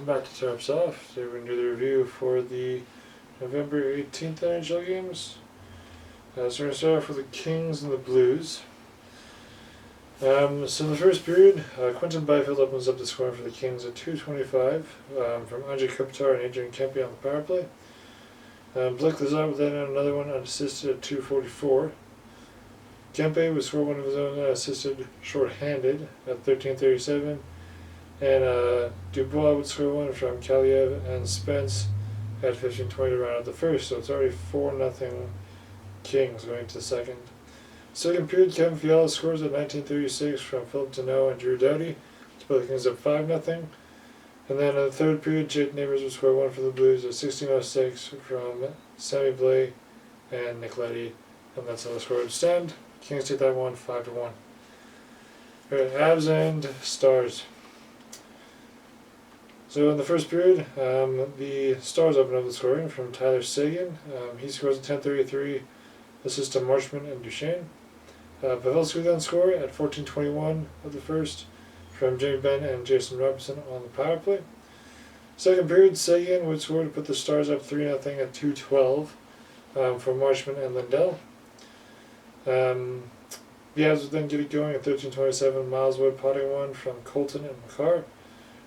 back to Tarps Off. Today we're going to do the review for the November 18th NHL games. So we're going to start off with the Kings and the Blues. So in the first period, Quinton Byfield opens up the scoring for the Kings at 2:25 from Andrei Kopitar and Adrian Kempe on the power play. Blake Lazar would then add another one unassisted at 2:44. Kempe would score one of his own unassisted short-handed at 13:37. And Dubois would score one from Kaliev and Spence at 15:20 to round out the first. So it's already 4-0 Kings going to the second. Second period, Kevin Fiala scores at 19:36 from Philip Deneau and Drew Doughty to put the Kings up 5-0. And then in the third period, Jake Neighbors would score one for the Blues at 16:06 from Sammy Blais and Nick Leddy. And that's how the score would stand. Kings take that one 5-1. Alright, Avs and Stars. So in the first period, the Stars open up the scoring from Tyler Seguin. He scores at 10:33, assist to Marchment and Duchesne. Pavelski would then score at 14:21 of the first from Jamie Benn and Jason Robinson on the power play. Second period, Seguin would score to put the Stars up 3-0 at 2:12 from Marchment and Lindell. The Avs would then get it going at 13:27. Miles Wood potting one from Colton and McCarr.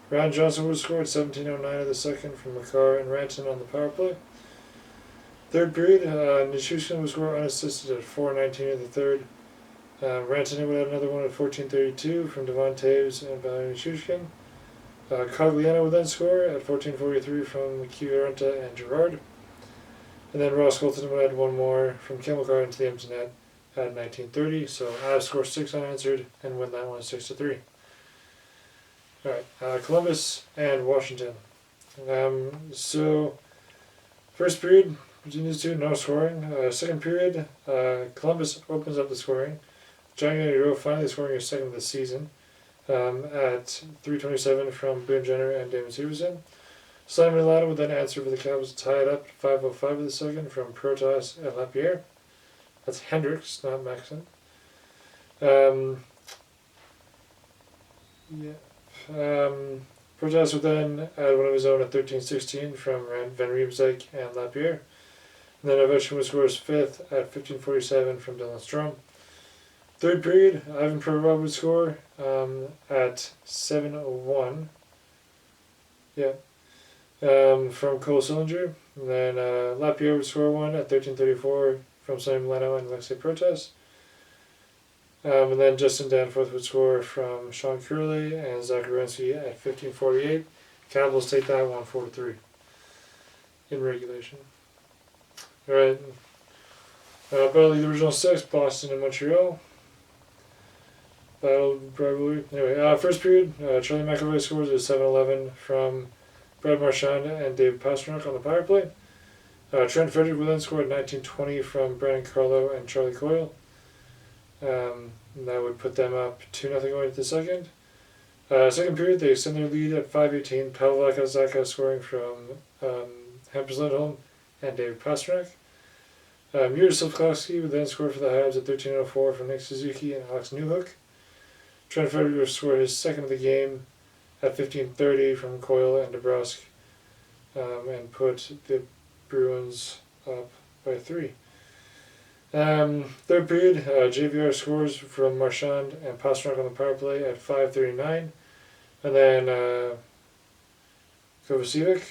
Ryan Johnson would score at 17:09 of the second from McCarr and Ranton on the power play. Third period, Nichushkin would score unassisted at 4:19 of the third. Ranton would add another one at 14:32 from Devon Taves and Valery Nichushkin. Cogliano would then score at 14:43 from Kiviranta and Gerard. And then Ross Colton would add one more from Kim McCarr into the empty net at 19:30. So Avs score 6 unanswered and win that one 6-3. Alright, Columbus and Washington. So, first period, between these two, no scoring. Second period, Columbus opens up the scoring. Johnny Gaudreau finally scoring his second of the season at 3:27 from Boone Jenner and Damon Severson. Simon Milano would then answer for the Capitals to tie it up 5:05 of the second from Protas and Lapierre. That's Hendricks, not Maxson. Protas would then add one of his own at 13:16 from Van Riemsdyk and Lapierre. And then Ovechkin would score his fifth at 15:47 from Dylan Strome. Third period, Ivan Provorov would score at 7:01. From Cole Sillinger. And then Lapierre would score one at 13:34 from Sonny Milano and Alexei Protas. And then Justin Danforth would score from Sean Curley and Zach Werenski at 15:48. Capitals take that one 4-3 in regulation. Alright. Battle of the original six, Boston and Montreal. Battle probably. Anyway, first period, Charlie McAvoy scores at 7:11 from Brad Marchand and David Pastrnak on the power play. Trent Frederick would then score at 19:20 from Brandon Carlo and Charlie Coyle. That would put them up 2-0 going into the second. Second period, they extend their lead at 5:18. Pavel Zakazaka scoring from Hampus Lindholm and David Pastrnak. Yuri Slafkovsky would then score for the Habs at 13:04 from Nick Suzuki and Alex Newhook. Trent Frederick would score his second of the game at 15:30 from Coyle and DeBrusk and put the Bruins up by 3. Third period, JVR scores from Marchand and Pastrnak on the power play at 5:39. And then Kovacevic,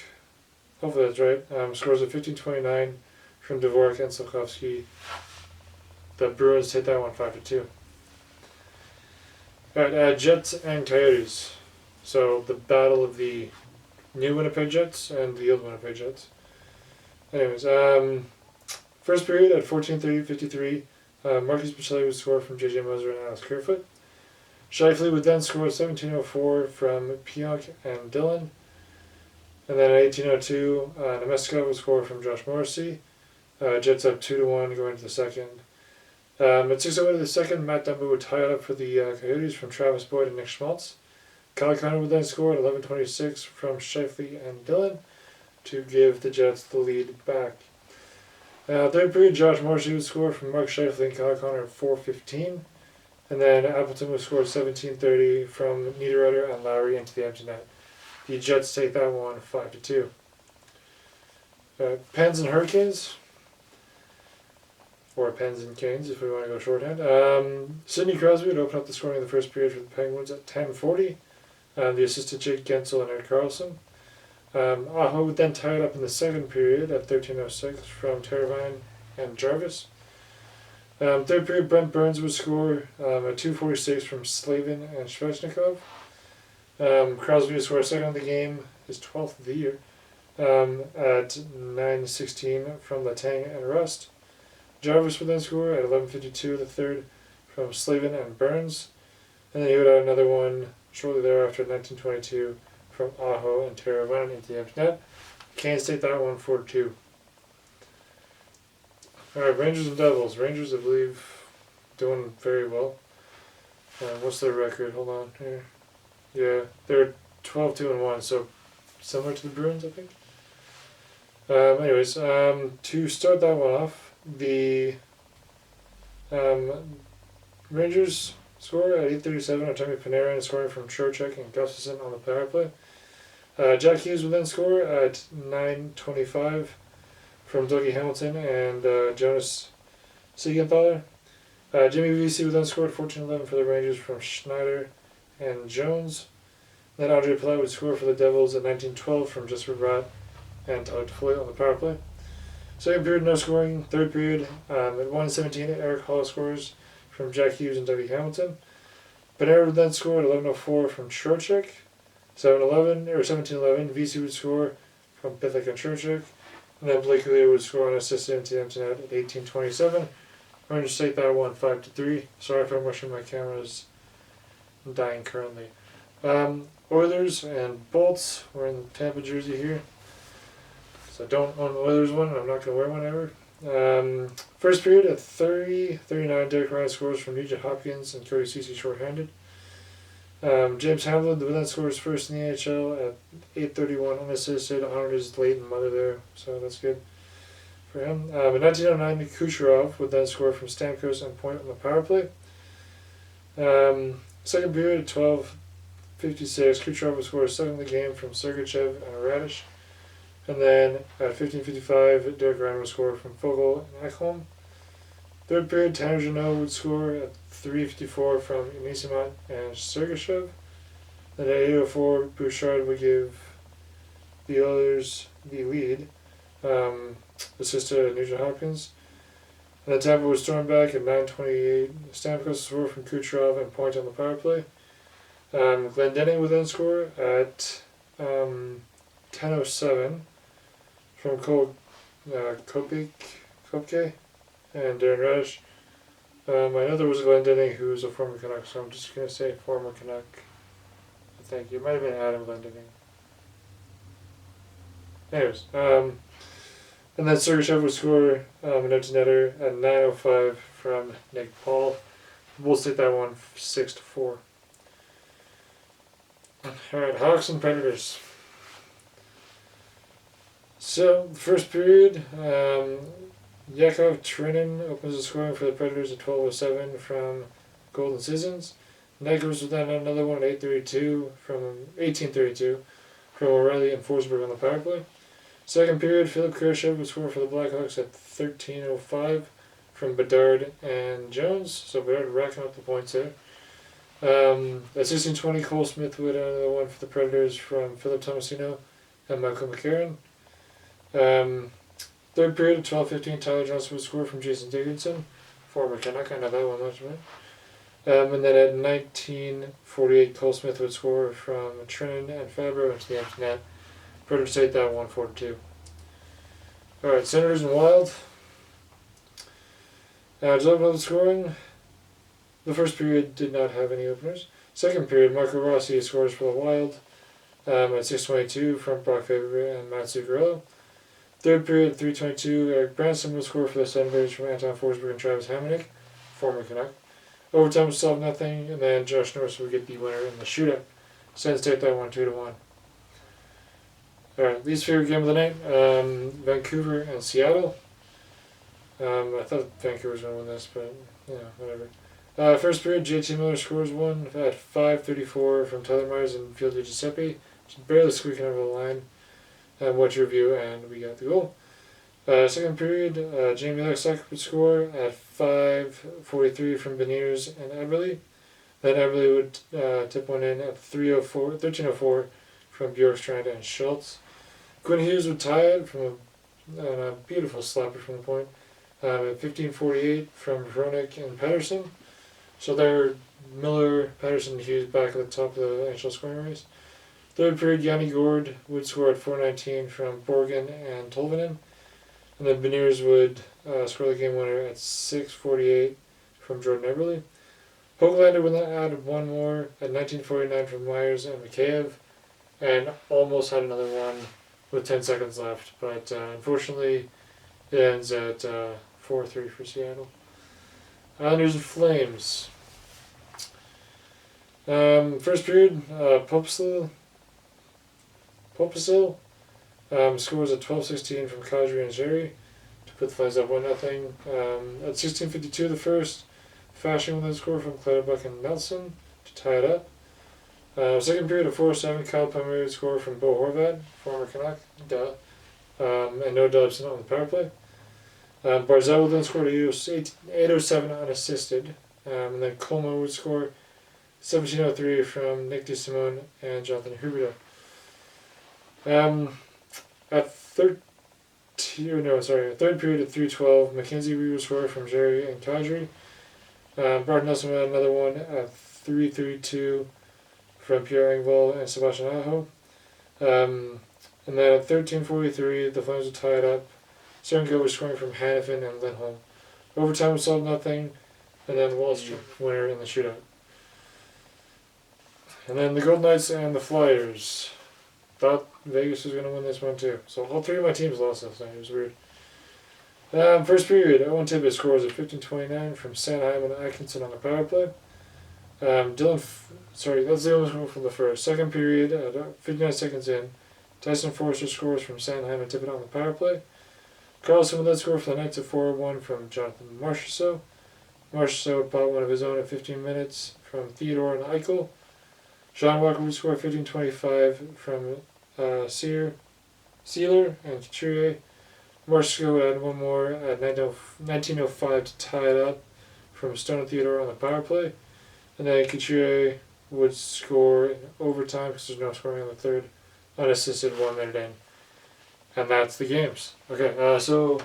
hopefully that's right, scores at 15:29 from Dvorak and Slafkovsky. The Bruins take that one 5-2. Alright, Jets and Coyotes. So the battle of the new Winnipeg Jets and the old Winnipeg Jets. Anyways, first period at 14:53, Marcus Bocelli would score from J.J. Moser and Alex Kerfoot. Scheifele would then score at 17:04 from Pionk and Dillon. And then at 18:02, Nemestikov would score from Josh Morrissey. Jets up 2-1 going to the second. At 6:08 of the second, Matt Dumba would tie it up for the Coyotes from Travis Boyd and Nick Schmaltz. Kyle Connor would then score at 11:26 from Scheifele and Dillon to give the Jets the lead back. Third period, Josh Morrissey would score from Mark Scheifele and Kyle Connor at 4:15. And then Appleton would score 17:30 from Niederreiter and Lowry into the empty net. The Jets take that one 5-2. Pens and Hurricanes, or Pens and Canes if we want to go shorthand. Sidney Crosby would open up the scoring in the first period for the Penguins at 10:40. The assist to Jake Gensel and Eric Carlson. Aho would then tie it up in the second period at 13:06 from Teravainen and Jarvis. Third period, Brent Burns would score at 2:46 from Slavin and Svechnikov. Crosby would score a second of the game, his 12th of the year, at 9:16 from Letang and Rust. Jarvis would then score at 11:52 the third from Slavin and Burns. And then he would add another one shortly thereafter at 19:22 from Aho and Teravainen into the empty net. Canes take that one 4-2. Alright, Rangers and Devils. Rangers, I believe, doing very well. What's their record? Hold on here. Yeah, they're 12-2-1, so similar to the Bruins, I think. Anyways, to start that one off, the Rangers score at 8:37 Artemi Panarin scoring from Trocheck and Gustafsson on the power play. Jack Hughes will then score at 9:25 from Dougie Hamilton and Jonas Siegenthaler. Jimmy Vesey will then score at 14:11 for the Rangers from Schneider and Jones. Then Andre Palat would score for the Devils at 19:12 from Jesper Bratt and Todd Foy on the power play. Second period, no scoring. Third period, at 1:17, Eric Hall scores from Jack Hughes and Dougie Hamilton. Panarin would then score at 11:04 from Trocheck. 17:11, Vesey would score from Pitlick and Trocheck. And then Blake Wheeler would score on assist into the empty net at 18:27. Rangers take that one 5-3. Sorry if I'm rushing, my camera's dying currently. Oilers and Bolts. We're in Tampa jersey here. So I don't own the Oilers one, and I'm not going to wear one ever. First period at 30:39, Derek Ryan scores from Nugent Hopkins and Cody Ceci shorthanded. James Hamlin then scores first in the NHL at 8:31 unassisted, honored his late mother there, so that's good for him. In 1909, Kucherov would then score from Stamkos and point on the power play. Second period at 12:56, Kucherov would score a second of the game from Sergachev and Radish. And then at 15:55, Derek Ryan would score from Fogel and Ekholm. Third period, Tanner Jeannot would score at 3:54 from Anisimov and Sergachev. Then at 8:04, Bouchard would give the Oilers the lead, assist to Nugent Hopkins. And then Tampa would storm back at 9:28. Stamkos would score from Kucherov and point on the power play. Glendening would then score at 10:07 from Kopke and Darren Radish. I know there was Glendening who was a former Canuck, so I'm just going to say former Canuck. I think it might have been Adam Glendening. Anyways, and then Sergachev would score an empty netter at 9:05 from Nick Paul. We'll take that one 6-4. Alright, Hawks and Predators. So, the first period, Yakov Trenin opens the scoring for the Predators at 12:07 from Golden Citizens. Negers would then another one at 18:32 from O'Reilly and Forsberg on the power play. Second period, Philip Kurashev would score for the Blackhawks at 13:05 from Bedard and Jones. So Bedard racking up the points there. At 16:20, Cole Smith would add another one for the Predators from Philip Tomasino and Michael McCarron. Third period at 12:15, Tyler Johnson would score from Jason Dickinson, former Canuck. I know that one much, right? And then at 19:48, Cole Smith would score from Trennan and Fabro into the empty net. Predators take that 1-4-2. Alright, Senators and Wild. To talk about the scoring, the first period did not have any openers. Second period, Marco Rossi scores for the Wild at 6:22 from Brock Faber and Matt Zuccarello. Third period, 3:22, Eric Branson will score for the Senators from Anton Forsberg and Travis Hamonic, former Canuck. Overtime was 12-0, and then Josh Norris would get the winner in the shootout. Sens take that one 2-1. Alright, least favorite game of the night, Vancouver and Seattle. I thought Vancouver was going to win this, but, whatever. First period, JT Miller scores one at 5:34 from Tyler Myers and Phil DiGiuseppe. just barely squeaking over the line. Watch your review, and we got the goal. Second period, Jamie Lexock would score at 5:43 from Beniers and Eberle. Then Eberle would tip one in at 13:04 from Bjorkstrand and Schultz. Quinn Hughes would tie it from a beautiful slapper from the point at 15:48 from Veronic and Pettersson. So they're Miller, Pettersson, and Hughes back at the top of the NHL scoring race. Third period, Yanni Gord would score at 4:19 from Borgen and Tolvanen. And then Beniers would score the game winner at 6:48 from Jordan Eberle. Hoglander would add one more at 19:49 from Myers and Mikheyev, and almost had another one with 10 seconds left. But unfortunately, it ends at 4-3 for Seattle. Islanders and Flames. First period, Popisil scores at 12:16 from Kadri and Jerry to put the Flames up 1-0. At 16:52 the first, Fashion with a score from Clutterbuck and Nelson to tie it up. Second period at 4:07, Kyle Palmieri would score from Bo Horvat, former Canuck, and no Dobson on the power play. Barzal would then score at 8:07 unassisted, and then Coleman would score 17:03 from Nick DeSimone and Jonathan Huberdeau. At third period at 3:12, Mackenzie would score from Jerry and Kadri. Bart Nelson had another one at 3:32 from Pierre Engvall and Sebastian Aho. And then at 13:43, the Flames would tie it up. Cernko was scoring from Hannafin and Lindholm. Overtime was 12-0, and then Wallstrom winner in the shootout. And then the Golden Knights and the Flyers. Thought Vegas was going to win this one too. So all three of my teams lost last night. It was weird. First period, Owen Tippett scores at 15:29 from Sanheim and Atkinson on the power play. That's the only score from the first. Second period, 59 seconds in, Tyson Forster scores from Sanheim and Tippett on the power play. Carlson would then score for the Knights at 4:01 from Jonathan Marchessault. Marchessault would pot one of his own at 15 minutes from Theodore and Eichel. Sean Walker would score 15:25 from Sealer and Couturier. Marchessault would add one more at 19:05 to tie it up from Stone and Theodore on the power play. And then Couturier would score in overtime because there's no scoring in the third, unassisted 1 minute in. And that's the games. Okay, so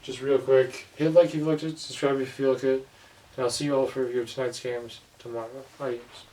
just real quick, hit like you've looked at, subscribe if you feel like it, and I'll see you all for a review of tonight's games tomorrow. Adios.